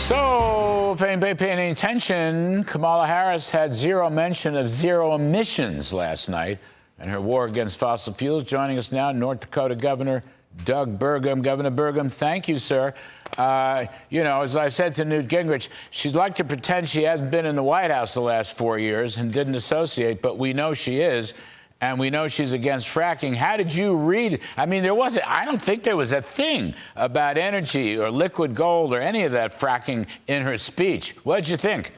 So, if anybody paying any attention, Kamala Harris had zero mention of zero emissions last night and her war against fossil fuels. Joining us now, North Dakota Governor Doug Burgum. Governor Burgum, thank you, sir. As I said to Newt Gingrich, she'd like to pretend she hasn't been in the White House the last 4 years and didn't associate, but we know she is. And we know she's against fracking. How did you read? I mean, I don't think there was a thing about energy or liquid gold or any of that fracking in her speech. What did you think?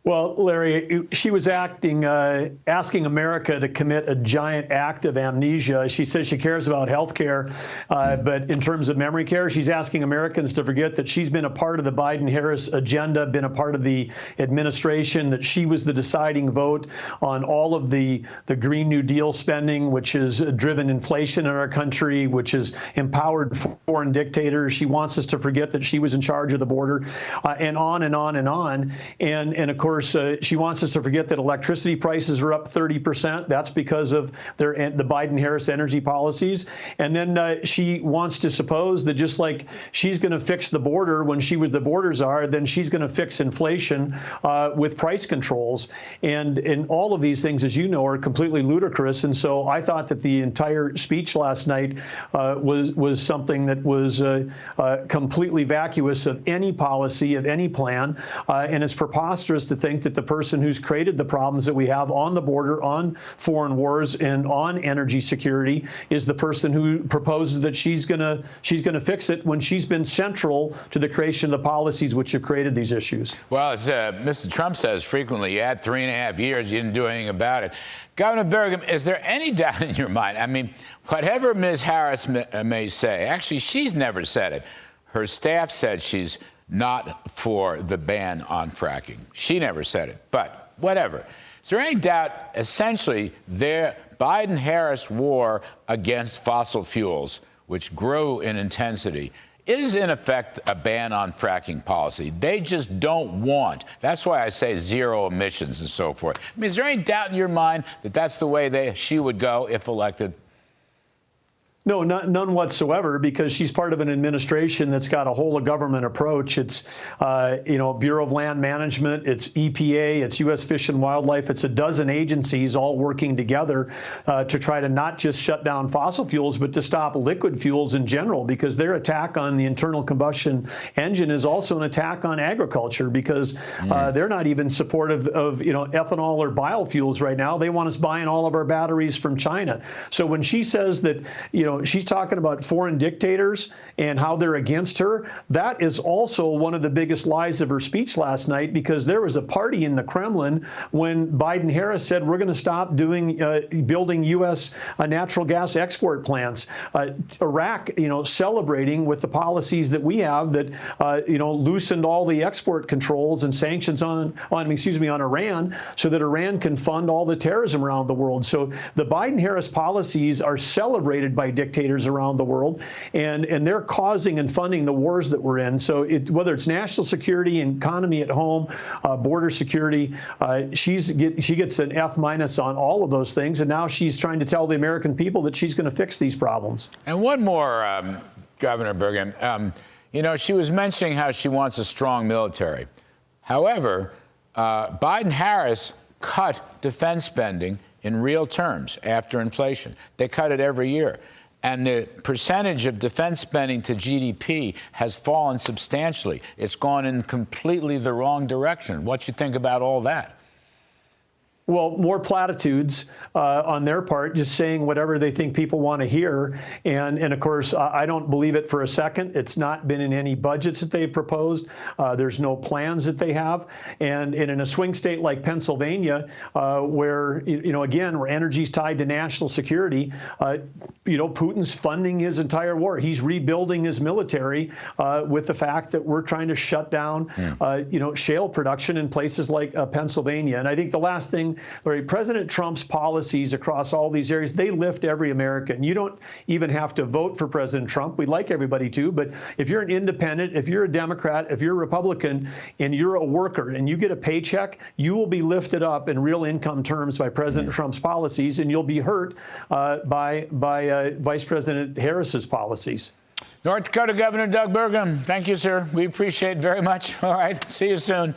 Well, Larry, she was asking America to commit a giant act of amnesia. She says she cares about health care, but in terms of memory care, she's asking Americans to forget that she's been a part of the Biden-Harris agenda, been a part of the administration, that she was the deciding vote on all of the Green New Deal spending, which has driven inflation in our country, which has empowered foreign dictators. She wants us to forget that she was in charge of the border, and on and on and on. And of course, she wants us to forget that electricity prices are up 30%. That's because of the Biden-Harris energy policies. And then she wants to suppose that just like she's going to fix the border when she was the border czar, then she's going to fix inflation with price controls. And all of these things, as you know, are completely ludicrous. And so I thought that the entire speech last night was something that was completely vacuous of any policy, of any plan. And it's preposterous to think that the person who's created the problems that we have on the border, on foreign wars, and on energy security is the person who proposes that she's gonna fix it when she's been central to the creation of the policies which have created these issues. Well, as Mr. Trump says frequently, you had 3.5 years, you didn't do anything about it. Governor Burgum, is there any doubt in your mind? I mean, whatever Ms. Harris may say, actually, she's never said it. Her staff said she's not for the ban on fracking. She never said it, but whatever. Is there any doubt, essentially, their Biden-Harris war against fossil fuels, which grew in intensity, is in effect a ban on fracking policy? They just don't want. That's why I say zero emissions and so forth. I mean, is there any doubt in your mind that that's the way she would go if elected? No, none whatsoever, because she's part of an administration that's got a whole of government approach. It's, Bureau of Land Management, it's EPA, it's U.S. Fish and Wildlife. It's a dozen agencies all working together to try to not just shut down fossil fuels, but to stop liquid fuels in general, because their attack on the internal combustion engine is also an attack on agriculture, because they're not even supportive of, ethanol or biofuels right now. They want us buying all of our batteries from China. So when she says that, she's talking about foreign dictators and how they're against her, that is also one of the biggest lies of her speech last night, because there was a party in the Kremlin when Biden-Harris said we're going to stop building U.S. natural gas export plants. Iraq, celebrating with the policies that we have that, loosened all the export controls and sanctions on Iran, so that Iran can fund all the terrorism around the world. So the Biden-Harris policies are celebrated by dictators around the world, and they're causing and funding the wars that we're in. So whether it's national security, economy at home, border security, she gets an F- on all of those things, and now she's trying to tell the American people that she's going to fix these problems. And one more, Governor Burgum. She was mentioning how she wants a strong military. However, Biden-Harris cut defense spending in real terms after inflation. They cut it every year. And the percentage of defense spending to GDP has fallen substantially. It's gone in completely the wrong direction. What you think about all that? Well, more platitudes on their part, just saying whatever they think people want to hear. And of course, I don't believe it for a second. It's not been in any budgets that they've proposed. There's no plans that they have. And in a swing state like Pennsylvania, where, again, where energy is tied to national security, Putin's funding his entire war. He's rebuilding his military with the fact that we're trying to shut down, shale production in places like Pennsylvania. And I think the last thing, Larry, President Trump's policies across all these areas, they lift every American. You don't even have to vote for President Trump. We'd like everybody to, but if you're an independent, if you're a Democrat, if you're a Republican, and you're a worker and you get a paycheck, you will be lifted up in real income terms by President Trump's policies, and you'll be hurt by Vice President Harris's policies. North Dakota Governor Doug Burgum, thank you, sir. We appreciate it very much. All right, see you soon.